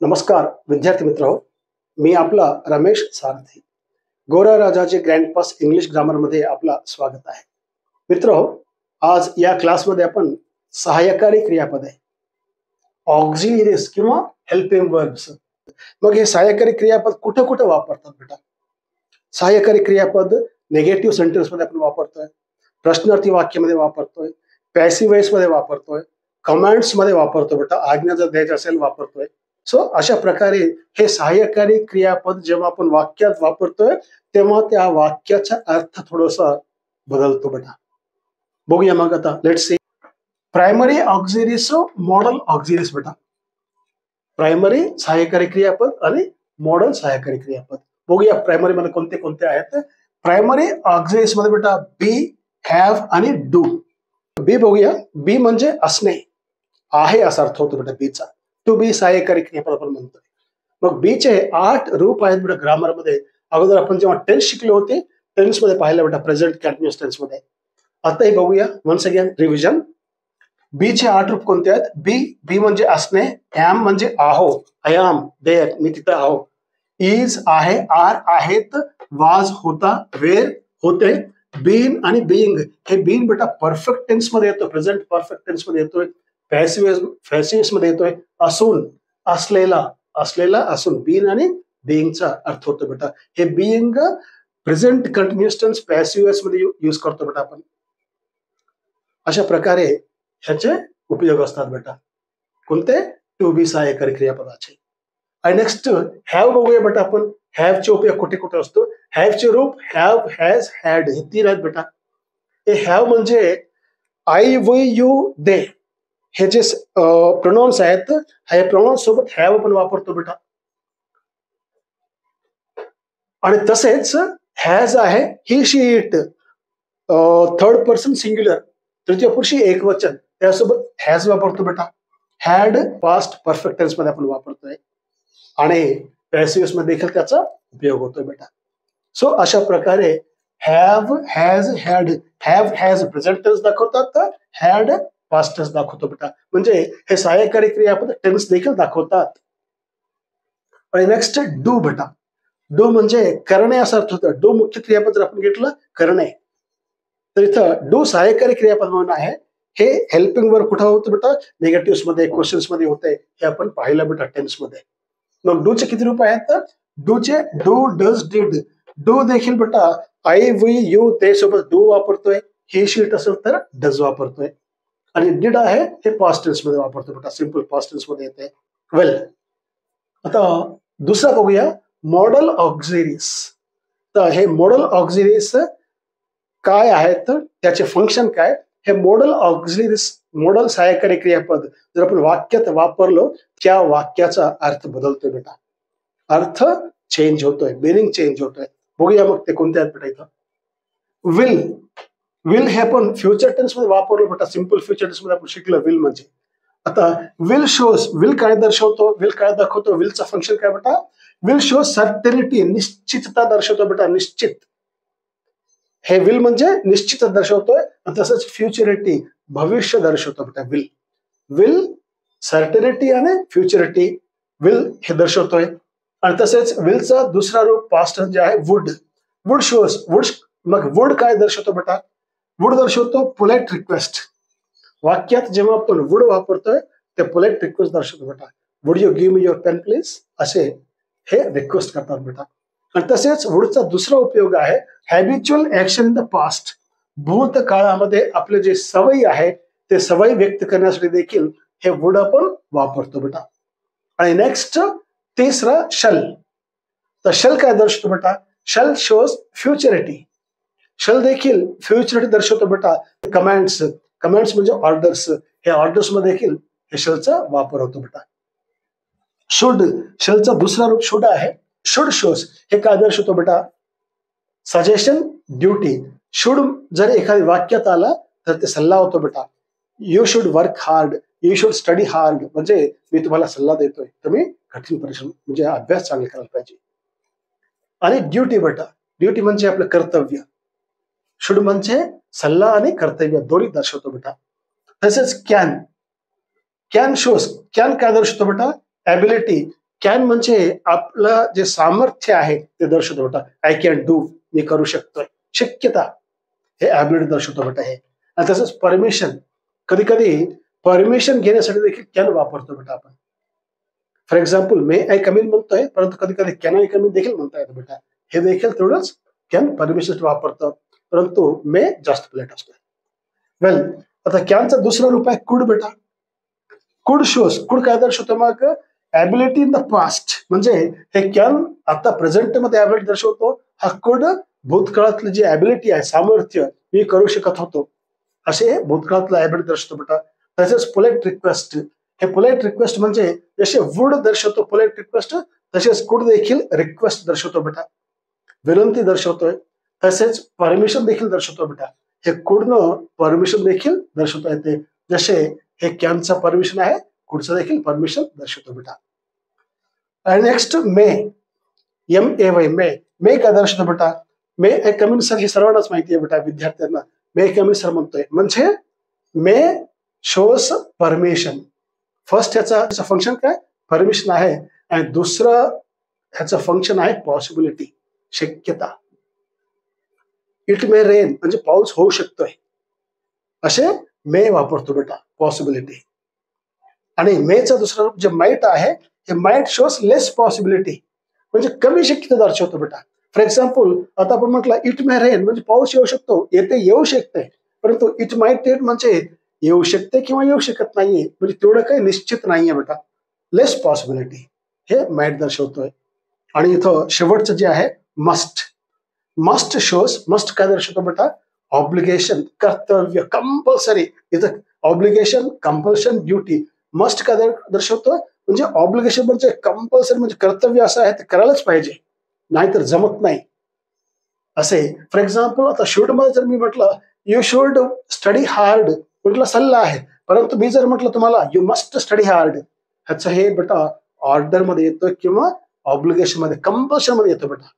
नमस्कार विद्यार्थी मित्र, मी आपला रमेश सारथी. गोरा राजाचे ग्रँड पास इंग्लिश ग्रामर मध्ये आपला स्वागत आहे. मित्र, आज या क्लासमध्ये आपण सहाय्यकारी क्रियापद आहे, ऑक्झिलिअरीज किंवा हेल्पिंग वर्ब्स. मग हे सहाय्यकारी क्रियापद कुठे कुठे वापरतात बेटा? सहाय्यकारी क्रियापद नेगेटिव्ह सेंटेन्स मध्ये आपण वापरतोय, प्रश्नार्थी वाक्यामध्ये वापरतोय, पॅसिव्ह वॉइस मध्ये वापरतोय, कमांड्स मध्ये वापरतोय बेटा, आज्ञा जर द्यायची असेल वापरतोय. सो अशा प्रकारे हे सहाय्यकारी क्रियापद जेव्हा आपण वाक्यात वापरतोय तेव्हा त्या वाक्याचा अर्थ थोडासा बदलतो बेटा. बघूया मग आता. Let's see. प्रायमरी ऑक्झिलिअरीज, मॉडल ऑक्झिलिअरीज बेटा. प्रायमरी सहाय्यकारी क्रियापद आणि मॉडल सहाय्यकारी क्रियापद. बघूया प्रायमरी मध्ये कोणते कोणते आहेत. प्रायमरी ऑक्झिलिअरीज मध्ये बेटा बी, हॅव आणि डू. बी बघूया. बी म्हणजे असणे, आहे असा अर्थ होतो बेटा बीचा. टू बी सहाय्यकारी क्रियापद आपण म्हणतोय. मग बीचे 8 रूप आहेत बेटा ग्रामर मध्ये. अगोदर आपण जेव्हा टेन्स शिकले होते टेन्स मध्ये पाहिलं बेटा, प्रेझेंट कंटिन्युअस टेन्स मध्ये. आता हे बघूया वन्स अगेन रिव्हिजन. बीचे 8 रूप कोणते आहेत? बी, बी म्हणजे असणे, एम म्हणजे आहो, आय एम देअर, मी तिथं आहो, इज आहे, आर आहेत, वाज होता, वेअर होते, बीन आणि बीइंग. हे बीन बेटा परफेक्ट टेन्स मध्ये येतो, प्रेझेंट परफेक्ट टेन्स मध्ये येतोय, पॅसिव्ह मध्ये येतोय, असून, असलेला, असलेला असून, बीन आणि बीइंगचा अर्थ होतो बेटा. हे being present continuous tense passive मध्ये यूज करतो बेटा आपण. अशा प्रकारे ह्याचे उपयोग असतात बेटा. कोणते? टू बी सहाय्यकारी क्रियापदाचे. आणि नेक्स्ट हॅव बघूया बेटा आपण. हॅव चे उपयोग कुठे कुठे असतो? हॅव चे रूप हॅव, हॅज, हॅड हे 3 आहेत बेटा. हे हॅव म्हणजे आय, वी, यू, दे हे जे प्रोनाउन्स आहेत, हे प्रोनाउन्स सोबत हॅव आपण वापरतो बेटा. आणि तसेच हॅज आहे ही, शी, इट, थर्ड पर्सन सिंग्युलर, तृतीय पुरुषी एकवचन, त्यासोबत हॅज वापरतो बेटा. हॅड पास्ट परफेक्ट टेन्स मध्ये आपण वापरतोय आणि पॅसिव्ह मध्ये देखील त्याचा उपयोग होतोय बेटा. सो अशा प्रकारे have, has, had, have, has present tense दाखवतात, हॅड पास्ट टेन्स दाखवतो बेटा. म्हणजे हे सहाय्यकारी क्रियापद टेन्स देखील दाखवतात. आणि नेक्स्ट डू बेटा. डू म्हणजे करणे असा अर्थ होतो. डू मुख्य क्रियापद जर आपण घेतलं करणे, तर इथं डू सहाय्यकारी क्रियापद म्हणून आहे. हे हेल्पिंग वर्ब कुठं होतं बेटा? निगेटिव्ह मध्ये, क्वेश्चन्स मध्ये होते, हे आपण पाहिलं बेटा टेन्स मध्ये. मग डूचे किती रूप आहेत? डूचे डू, डज, डिड. डू देखील बेटा आय, वी, यू, ते सोबत डू वापरतोय, ही, शी, इट असेल तर डज वापरतोय. आणि डिड आहे हे पास्ट टेन्स मध्ये वापरतो बेटा, सिंपल पास्ट टेन्स मध्ये येते. वेल, आता दुसरा बघूया मॉडल ऑक्झिलिअरीज. तर हे मॉडल ऑक्झिलिअरीज काय आहेत, त्याचे फंक्शन काय? हे मॉडल ऑक्झिलिअरीज, मॉडल सहाय्यकारी क्रियापद जर आपण वाक्यात वापरलो त्या वाक्याचा अर्थ बदलतोय बेटा, अर्थ चेंज होतोय, मिनिंग चेंज होतोय. बघूया मग ते कोणते आहेत बेटा. इथं विल, विल हे आपण फ्युचर टेन्स मध्ये वापरलो बेटा, सिंपल फ्युचर टेन्स मध्ये आपण शिकलो विल म्हणजे. आता विल शोज, विल काय दर्शवतो, विल काय दाखवतो, विलचा फंक्शन काय बेटा? विल शो सर्टेनिटी, निश्चितता दर्शवतो बेटा, निश्चित. हे विल म्हणजे निश्चित दर्शवतोय. तसंच फ्युचरिटी, भविष्य दर्शवतो बेटा विल. विल सर्टेनिटी आणि फ्युचरिटी, विल हे दर्शवतोय. आणि तसेच विलचा दुसरा रूप पास्ट जे आहे वुड, वुड शोज, वुड. मग वुड काय दर्शवतो बेटा? वुड दर्शवतो पोलाइट रिक्वेस्ट. वाक्यात जेव्हा आपण वुड वापरतोय ते पोलाइट रिक्वेस्ट दर्शवतो बेटा. Would you give me your pen please, असे हे रिक्वेस्ट करतात बेटा. आणि तसेच वुडचा दुसरा उपयोग आहे habitual action in the past. भूतकाळामध्ये आपले जे सवयी आहे ते सवयी व्यक्त करण्यासाठी देखील हे वुड आपण वापरतो बेटा. आणि नेक्स्ट तिसरा शल. तर शल काय दर्शवतो बेटा? शल शोज फ्युचरिटी. शल देखील फ्युचरिटी दर्शवतो बेटा. कमांड्स, कमांड्स म्हणजे ऑर्डर्स, हे ऑर्डर्स मध्ये देखील हे शलचा वापर होतो बेटा. शुड, शलचा दुसरा रूप शुड आहे. शुड शोज हे काय दर्शवतो बेटा? Suggestion, duty. शुड जर एखाद्या वाक्यात आला तर ते सल्ला होतो बेटा. You should work hard, you should study hard म्हणजे मी तुम्हाला सल्ला देतोय तुम्ही कठीण परिश्रम म्हणजे अभ्यास चांगला करायला पाहिजे. आणि ड्युटी बेटा, ड्युटी म्हणजे आपलं कर्तव्य. शुड म्हणजे सल्ला आणि कर्तव्य दोन्ही दर्शवतो बेटा. तसेच कॅन, कॅन शोज, कॅन काय दर्शवतो बेटा? ॲबिलिटी, कॅन म्हणजे आपलं जे सामर्थ्य आहे ते दर्शवतो बेटा. आय कॅन डू, मी करू शकतोय, शक्यता, हे ॲबिलिटी दर्शवतो बेटा हे. आणि तसंच परमिशन, कधी कधी परमिशन घेण्यासाठी देखील कॅन वापरतो बेटा आपण. For example may I come in म्हणतोय, परंतु कधी कधी कॅन आय कम इन देखील म्हणता येतं बेटा. हे देखील तेवढंच कॅन परमिशन वापरतं, परंतु मे जास्त प्लेट असतो. वेल, आता कॅनचा दुसरा रूप आहे कुड बेटा. कुड शोज, कुड काय दर्शवतो मग? ॲबिलिटी इन द पास्ट, म्हणजे हे कॅन आता प्रेझेंट मध्ये ॲबिलिटी दर्शवतो. हा कुड भूतकाळातली जी ॲबिलिटी आहे, सामर्थ्य, मी करू शकत होतो, असे भूतकाळातला ॲबिलिटी दर्शवतो बेटा. तसेच पोलाइट रिक्वेस्ट, हे पोलाइट रिक्वेस्ट म्हणजे जसे वुड दर्शवतो पोलाइट रिक्वेस्ट, तसेच कुड देखील रिक्वेस्ट दर्शवतो बेटा, विनंती दर्शवतोय. तसेच परमिशन देखील दर्शवतो बेटा. हे कुडनं परमिशन देखील दर्शवता येते, जसे हे कॅनचं परमिशन आहे, कुडचं देखील परमिशन दर्शवतो बेटा. आणि नेक्स्ट मे, MAY, मे. मे काय दर्शवतो बेटा? मे आय कम इन सर, हे सर्वांनाच माहिती आहे बेटा, विद्यार्थ्यांना. मे कम इन सर म्हणतोय म्हणजे मे शोज परमिशन. फर्स्ट ह्याचा फंक्शन काय? परमिशन आहे, आणि दुसरं ह्याचं फंक्शन आहे पॉसिबिलिटी, शक्यता. इट मे रेन म्हणजे पाऊस होऊ शकतोय, असे मे वापरतो बेटा, पॉसिबिलिटी. आणि मेचा दुसरा रूप जे माइट आहे, हे माइट शोज लेस पॉसिबिलिटी, म्हणजे कमी शक्यता दर्शवतो बेटा. फॉर एक्झाम्पल, आता आपण म्हटलं इट मे रेन म्हणजे पाऊस येऊ शकतो, येऊ शकते, परंतु इट माइट रेन म्हणजे येऊ शकते किंवा येऊ शकत नाहीये, म्हणजे तेवढं काही निश्चित नाहीये बेटा. लेस पॉसिबिलिटी हे माइट दर्शवतोय. आणि इथं शेवटचं जे आहे मस्ट, मस्ट शोज, मस्ट काय दर्शवतो बेटा? ऑब्लिगेशन, कर्तव्य, कंपल्सरी. इथं ऑब्लिगेशन, कंपल्शन, ड्युटी. मस्ट काय दर्शवतो? म्हणजे ऑब्लिगेशन म्हणजे कंपल्सरी, म्हणजे कर्तव्य असं आहे, ते करायलाच पाहिजे, नाहीतर जमत नाही असे. फॉर एक्झाम्पल, आता शुड मध्ये जर मी म्हटलं यू शुड स्टडी हार्ड, म्हटलं सल्ला आहे, परंतु मी जर म्हटलं तुम्हाला यू मस्ट स्टडी हार्ड, ह्याचं हे बेटा ऑर्डर मध्ये येतो किंवा ऑब्लिगेशन मध्ये, कंपल्शन मध्ये येतो बेटा.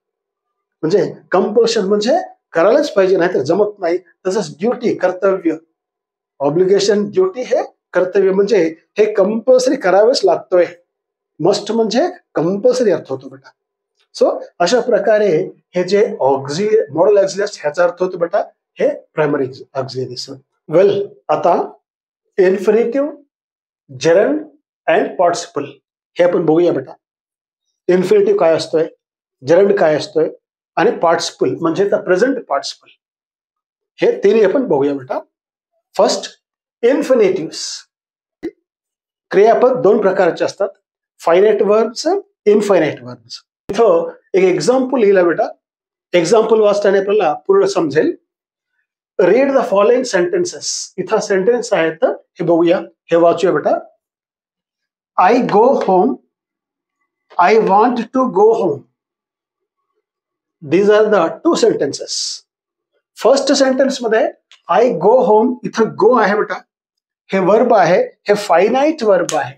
म्हणजे कंपल्शन म्हणजे करायलाच पाहिजे, नाहीतर जमत नाही. तसंच ड्युटी, कर्तव्य. ऑब्लिगेशन, ड्युटी हे कर्तव्य, म्हणजे हे कंपल्सरी करावेच लागतोय. मस्ट म्हणजे कंपल्सरी अर्थ होतो बेटा. सो अशा प्रकारे हे जे मॉडल ऑक्झिलरीज ह्याचा अर्थ होतो बेटा, हे प्रायमरी ऑक्झिलरीज. वेल, आता इन्फिनिटिव्ह, जेरंड अँड पार्टिसिपल हे आपण बघूया बेटा. इन्फिनिटिव्ह काय असतोय, जेरंड काय असतोय, आणि पार्टिसिपल म्हणजे प्रेझेंट पार्टिसिपल, हे तिन्ही आपण बघूया बेटा. फर्स्ट, इन्फिनिटिव्स. क्रियापद दोन प्रकारचे असतात, फायनाइट वर्ब्स, इनफायनाइट वर्ब्स. इथं एक एक्झाम्पल लिहिला बेटा. एक्झाम्पल वाचताना आपल्याला पूर्ण समजेल. Read the following sentences. इथं सेंटेन्स आहेत, हे बघूया, हे वाचूया बेटा. I go home, I want to go home. These are the two sentences. First sentence मध्ये आय गो होम, इथं गो आहे बेटा, हे वर्ब आहे, हे फायनाइट वर्ब आहे.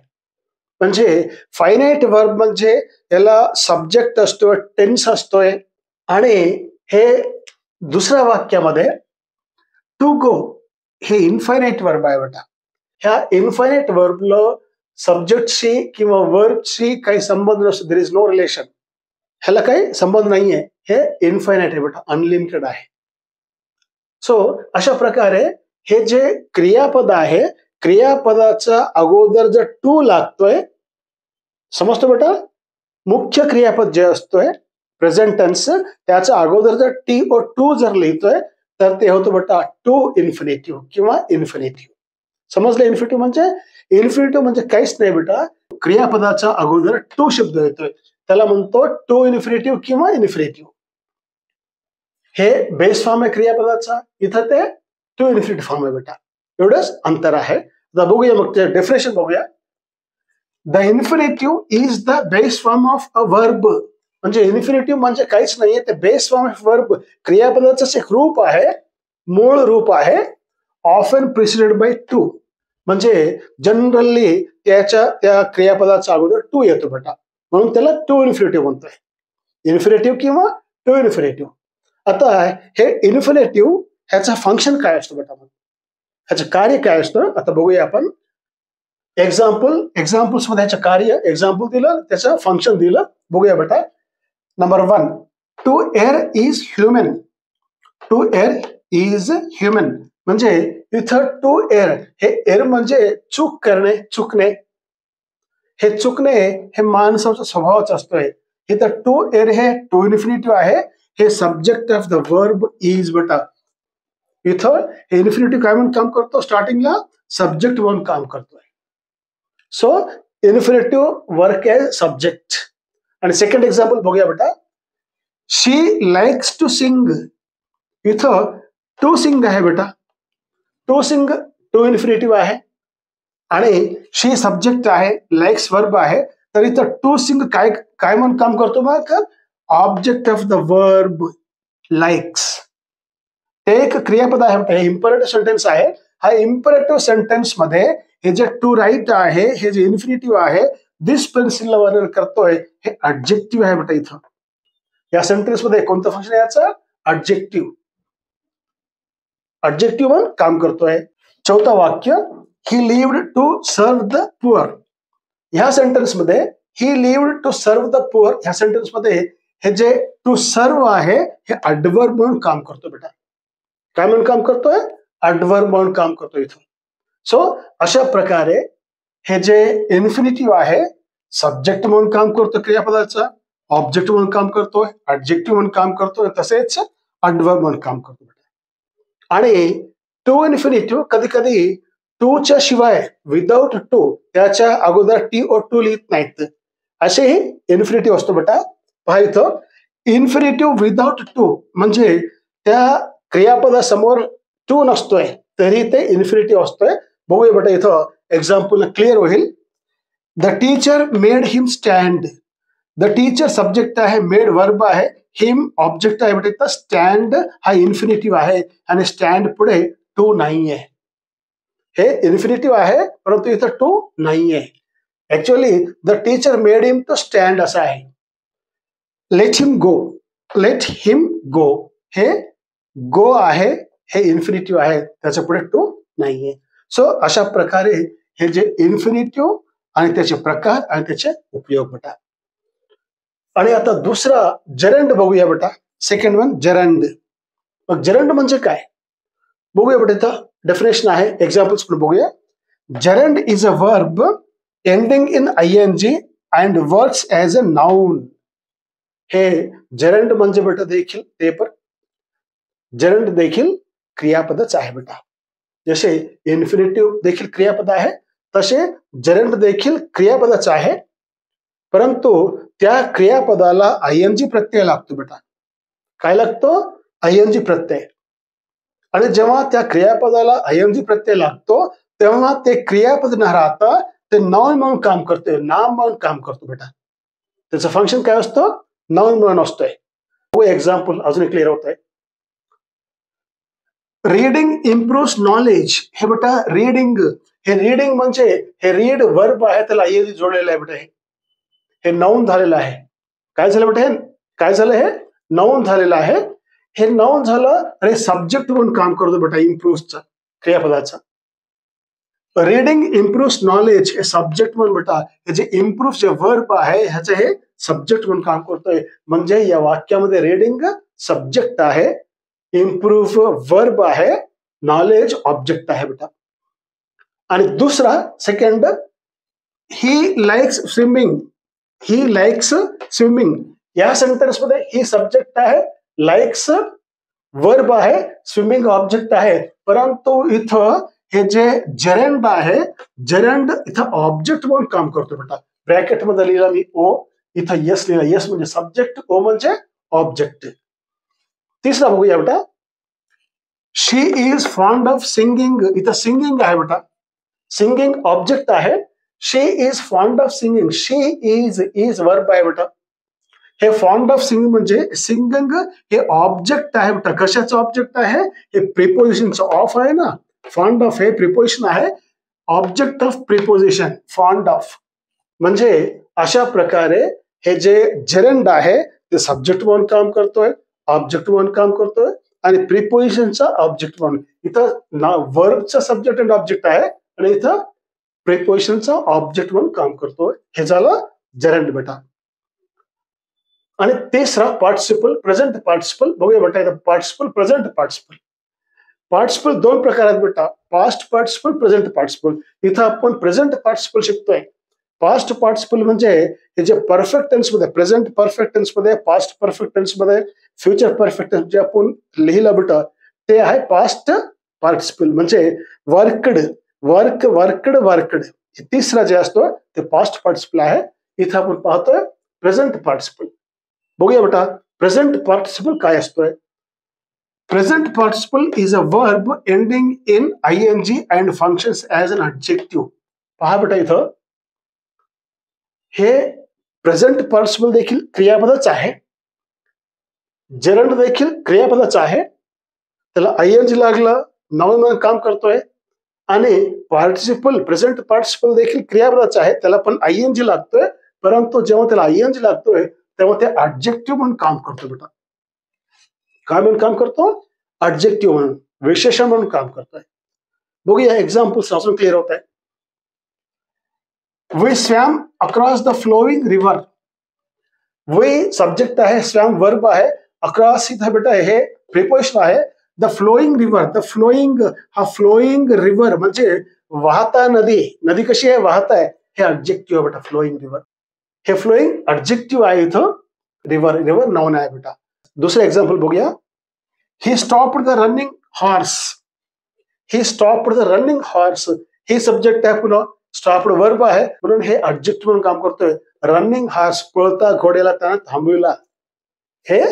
म्हणजे फायनाइट वर्ब म्हणजे याला सब्जेक्ट असतोय, टेन्स असतोय. आणि हे दुसऱ्या वाक्यामध्ये टू गो हे इनफायनाइट वर्ब आहे बेटा. ह्या इनफायनाइट वर्बला सब्जेक्टशी किंवा वर्बशी काही संबंध नसतो, देयर इज नो रिलेशन, ह्याला काही संबंध नाहीये, हे इनफायनाइट आहे बेटा, अनलिमिटेड आहे. सो अशा प्रकारे हे जे क्रियापद आहे, क्रियापदाचा अगोदर जर टू लागतोय, समजतो बेटा, मुख्य क्रियापद जे असतोय प्रेझेंट टेन्स, त्याच्या अगोदर जर टी ओ टू जर लिहितोय, तर ते होतं बेटा टू इन्फिनिटिव्ह किंवा इन्फिनिटिव्ह. समजलं? इन्फिनिटिव्ह म्हणजे काहीच नाही बेटा, क्रियापदाच्या अगोदर टू शब्द येतोय, त्याला म्हणतो टू इन्फिनिटिव्ह किंवा इन्फिनिटिव्ह. हे बेस फॉर्म आहे क्रियापदाचा, इथं ते टू इन्फिनिटिव्ह फॉर्म आहे बेटा, एवढंच अंतर आहे. आता बघूया, मग ते डेफिनेशन बघूया. The infinitive is the base form of a verb. म्हणजे इन्फिनिटिव्ह म्हणजे काहीच नाहीये, ते बेस फॉर्म ऑफ वर्ब, क्रियापदाचं एक रूप आहे, मूळ रूप आहे, ऑफन प्रिसिडेड बाय टू. म्हणजे जनरली त्या क्रियापदाच्या अगोदर टू येतो बेटा, म्हणून त्याला टू इन्फिनिटिव्ह म्हणतोय, इन्फिनिटिव्ह किंवा टू इन्फिनिटिव्ह. आता हे इन्फिनिटिव्ह ह्याचं फंक्शन काय असतं बेटा, ह्याचं कार्य काय असतं, आता बघूया आपण. एक्झाम्पल्स मध्ये ह्याचं कार्य एक्झाम्पल दिलं, त्याचं फंक्शन दिलं. बघूया बेटा. Number 1, to err is human. To err is human म्हणजे इथं टू एअर, हे एअर म्हणजे चूक करणे, चुकणे. हे चुकणे हे माणसाचा स्वभावच असतोय. इथं टू एअर हे टू इन्फिनिटिव्ह आहे. हे subject of the verb is बेटा. इथं हे इन्फिनिटिव्ह काय म्हणून काम करतो, स्टार्टिंगला सब्जेक्ट म्हणून काम करतोय. So infinitive work as subject. आणि सेकंड एक्झाम्पल बघूया बेटा. She likes to sing. इथं टू सिंग आहे बेटा. टू सिंग टू इन्फिनिटिव्ह आहे आणि शी सब्जेक्ट आहे, लाइक्स वर्ब आहे. तर इथं टू सिंग काय काय म्हणून काम करतो मग, object of the verb likes. ते एक क्रियापद आहे, हे इम्परेटिव्ह सेंटेन्स आहे. हा इम्परेटिव्ह सेंटेन्स मध्ये हे जे टू राईट आहे, हे जे इन्फिनिटिव्ह आहे, दिस पेन्सिलला वर्णन करतोय, हे ॲडजेक्टिव्ह आहे बेटा. इथं या सेंटेन्स मध्ये कोणतं फंक्शन आहे याचं, ॲडजेक्टिव्ह. ॲडजेक्टिव्ह म्हणून काम करतोय. चौथा वाक्य, he lived to serve the poor. ह्या सेंटेन्स मध्ये he lived to serve the poor, ह्या सेंटेन्स मध्ये हे जे टू सर्व आहे हे ॲडवर्ब म्हणून काम करतो बेटा. काय म्हणून काम करतोय, ॲडवर्ब म्हणून काम करतोय इथं. सो अशा प्रकारे हे जे इन्फिनिटिव्ह आहे सब्जेक्ट म्हणून काम करतो क्रियापदाचा, ऑब्जेक्ट म्हणून काम करतोय, ॲडजेक्टिव्ह म्हणून काम करतोय, तसेच ॲडवर्ब म्हणून काम करतो. आणि टू इन्फिनिटिव्ह कधी कधी टूच्या शिवाय विदाउट टू, त्याच्या अगोदर टी ओ टू लिहित नाहीत, असेही इन्फिनिटिव्ह असतो बेटा. पहा इथं इन्फिनिटिव्ह विदाउट टू म्हणजे त्या क्रियापदासमोर टू नसतोय तरी ते इन्फिनिटिव्ह असतोय. बघूया बेटा इथं एक्झाम्पल क्लिअर होईल. The teacher made him stand. The teacher subject आहे, मेड वर्ब आहे, हिम ऑब्जेक्ट आहे बेटा. स्टँड हा इन्फिनिटिव्ह आहे आणि स्टँड पुढे टू नाहीये. हे इन्फिनिटिव्ह आहे परंतु इथं टू नाहीये. Actually the teacher made him to stand असं आहे. Let him go, let him go, हे गो आहे, हे इन्फिनिटिव्ह आहे, त्याच्या पुढे टू नाहीये. सो अशा प्रकारे हे जे इन्फिनिटिव्ह आणि त्याचे प्रकार आणि त्याचे उपयोग बेटा. आणि आता दुसरा जरंड बघूया बेटा. Second one gerund. मग जरंड म्हणजे काय बघूया बेटा. इथं डेफिनेशन आहे, एक्झाम्पल्स पण बघूया. Gerund is a verb ending in आयएनजी and works as a noun. हे जरंड म्हणजे बेटा देखील ते पण जरंड देखील क्रियापदच आहे बेटा. जसे इन्फिनिटिव्ह देखील क्रियापद आहे तसे जरंड देखील क्रियापदच आहे, परंतु त्या क्रियापदाला आयएनजी प्रत्यय लागतो बेटा. काय लागतो, आयएनजी प्रत्यय. आणि जेव्हा त्या क्रियापदाला आयएनजी प्रत्यय लागतो तेव्हा ते क्रियापद न राहता ते नाउन म्हणून काम करते, नाम म्हणून काम करतो बेटा. त्याचं फंक्शन काय असतं, नाउन म्हणून असतोय. एक्झाम्पल अजून क्लिअर होत आहे. Reading improves knowledge. हे बेटा रीडिंग, हे रीडिंग म्हणजे हे रीड वर्ब आहे, त्याला आयएनजी जोडलेलं आहे बेटा. हे नाउन झालेलं आहे. काय झालं बेटा, हे काय झालं, हे नाउन झालेलं आहे. हे नाउन झालं आणि सब्जेक्ट म्हणून काम करतो बेटा इम्प्रूव्हचा क्रियापदाचा. रीडिंग इम्प्रूव्स नॉलेज हे सब्जेक्ट म्हणून बेटा, हे जे इम्प्रूव्ह जे वर्ब आहे ह्याचे हे सब्जेक्ट म्हणून काम करतोय. म्हणजे या वाक्यामध्ये रीडिंग सब्जेक्ट आहे, इम्प्रूव्ह वर्ब आहे, नॉलेज ऑब्जेक्ट आहे बेटा. आणि दुसरा second, he likes swimming. He likes swimming या सेंटेन्स मध्ये ही सब्जेक्ट आहे, लाइक्स वर्ब आहे, स्विमिंग ऑब्जेक्ट आहे. परंतु इथं हे जे जरंड आहे, जरंड इथं ऑब्जेक्ट म्हणून काम करतो बेटा. ब्रॅकेट मध्ये लिहिला मी ओ, इथं यस लिहिला. यस म्हणजे सब्जेक्ट, ओ म्हणजे ऑब्जेक्ट. तिसरा बघूया बेटा. She is fond of singing. इथं सिंगिंग आहे बेटा, सिंगिंग ऑब्जेक्ट आहे. She is fond of singing. She is verb आहे बेटा. हे फॉन्ड ऑफ सिंगिंग म्हणजे सिंगिंग हे ऑब्जेक्ट आहे बेटा. कशाचं ऑब्जेक्ट आहे, हे प्रिपोजिशनचं. ऑफ आहे ना, फॉन्ड ऑफ हे प्रिपोजिशन आहे, object of preposition fond of. म्हणजे अशा प्रकारे हे जे जरंड आहे ते सब्जेक्ट म्हणून काम करतोय, ऑब्जेक्ट म्हणून काम करतोय आणि प्रिपोजिशनचा ऑब्जेक्ट म्हणून. इथं वर्बचा सब्जेक्ट अँड ऑब्जेक्ट आहे आणि इथं प्रिपोजिशनचा ऑब्जेक्ट म्हणून काम करतोय. हे झालं जरंड बेटा. आणि तिसरा पार्टिसिपल प्रेझेंट पार्टिसिपल बघूया बेटा. इथं पार्टिसिपल प्रेझेंट पार्टिसिपल. पार्टिसिपल दोन प्रकार आहेत बेटा, पास्ट पार्टिसिपल प्रेझेंट पार्टिसिपल. इथं आपण प्रेझेंट पार्टिसिपल शिकतोय. पास्ट पार्टिसिपल म्हणजे हे जे परफेक्ट टेन्स मध्ये, प्रेझेंट परफेक्ट टेन्स मध्ये, पास्ट परफेक्ट टेन्स मध्ये, फ्युचर परफेक्ट टेन्स जे आपण लिहिलं बेटा ते आहे पास्ट पार्टिसिपल. म्हणजे वर्कड वर्क वर्कड वर्कड हे तिसरा जे असतो ते पास्ट पार्टिसिपल आहे. इथं आपण पाहतोय प्रेझेंट पार्टिसिपल. बघूया बेटा प्रेझेंट पार्टिसिपल काय असतोय. Present participle is a verb ending in आयएनजी and functions as an objective. पहा बेटा इथं हे प्रेझेंट पार्टिसिपल देखील क्रियापदच आहे, जरंड देखील क्रियापदच आहे. त्याला आयएनजी लागलं, नाउन म्हणून काम करतोय. आणि पार्टिसिपल प्रेझेंट पार्टिसिपल देखील क्रियापदच आहे, त्याला पण आयएनजी लागतोय. परंतु जेव्हा त्याला आयएनजी लागतोय तेव्हा ते ऑब्जेक्टिव्ह म्हणून काम करतो बेटा. काय म्हणून काम करतो? ऑब्जेक्टिव्ह म्हणून, विशेषण म्हणून काम करतोय. बघूया एक्झाम्पल्स अजून क्लिअर होत आहे. We swam across the flowing river. We subject आहे, स्वॅम वर्ब आहे, अक्रॉस इथं बेटा हे प्रिपोजिशन आहे. The flowing river, the flowing हा फ्लोइंग रिव्हर म्हणजे वाहता नदी. नदी कशी आहे? वाहत आहे. हे ऑब्जेक्टिव्ह आहे बेटा फ्लोइंग रिव्हर. हे फ्लोइंग ऑब्जेक्टिव्ह आहे इथं. रिव्हर रिव्हर नाउन आहे बेटा. दुसरं एक्झाम्पल बघूया. He stopped the running horse. He stopped the running horse हे सब्जेक्ट आहे, पुन्हा स्टॉप्ड वर्ब आहे म्हणून हे ऑब्जेक्ट म्हणून काम करतोय. रनिंग हॉर्स पळता घोड्याला त्यानं थांबविला. हे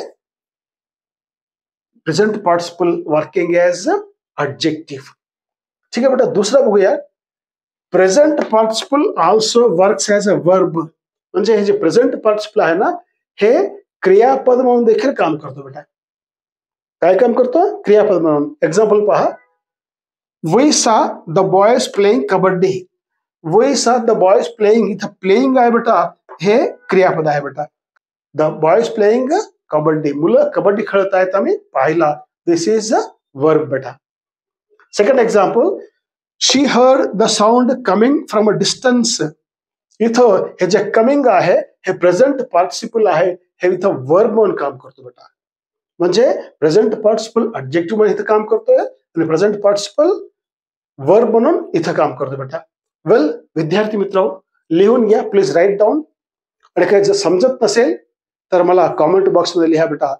present participle working as objective. ठीक आहे बेटा. दुसरा बघूया. Present participle also works as a verb. म्हणजे हे जे प्रेझेंट पार्टिसिपल आहे ना हे क्रियापद म्हणून देखील काम करतो बेटा. काय काम करतो? क्रियापद म्हणून. एक्झाम्पल पहा. We saw the boys playing kabaddi. We saw the boys playing, इथं प्लेइंग आहे बेटा, हे क्रियापद आहे बेटा. द बॉयज प्लेइंग कबड्डी, मुलं कबड्डी खेळत आहेत आम्ही पाहिला. दिस इज अ वर्ब बेटा. Second example. She heard the sound coming from a distance. इथं हे जे कमिंग आहे हे प्रेझेंट पार्टिसिपल आहे, हे इथं वर्ब म्हणून काम करतो बेटा. म्हणजे प्रेझेंट पार्टिसिपल ऑब्जेक्टिव्ह म्हणून इथं काम करतोय आणि प्रेझेंट पार्टिसिपल वर्ब म्हणून इथं काम करतो बेटा. वेल विद्यार्थी मित्र लिहून घ्या, प्लीज राईट डाऊन. आणि काही जर समजत नसेल तर मला कॉमेंट बॉक्समध्ये लिहा बेटा.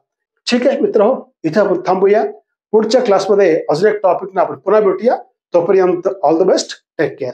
ठीक आहे मित्र, इथं आपण थांबूया. पुढच्या क्लासमध्ये अजून एक टॉपिकने आपण पुन्हा भेटूया. तोपर्यंत all the best, take care.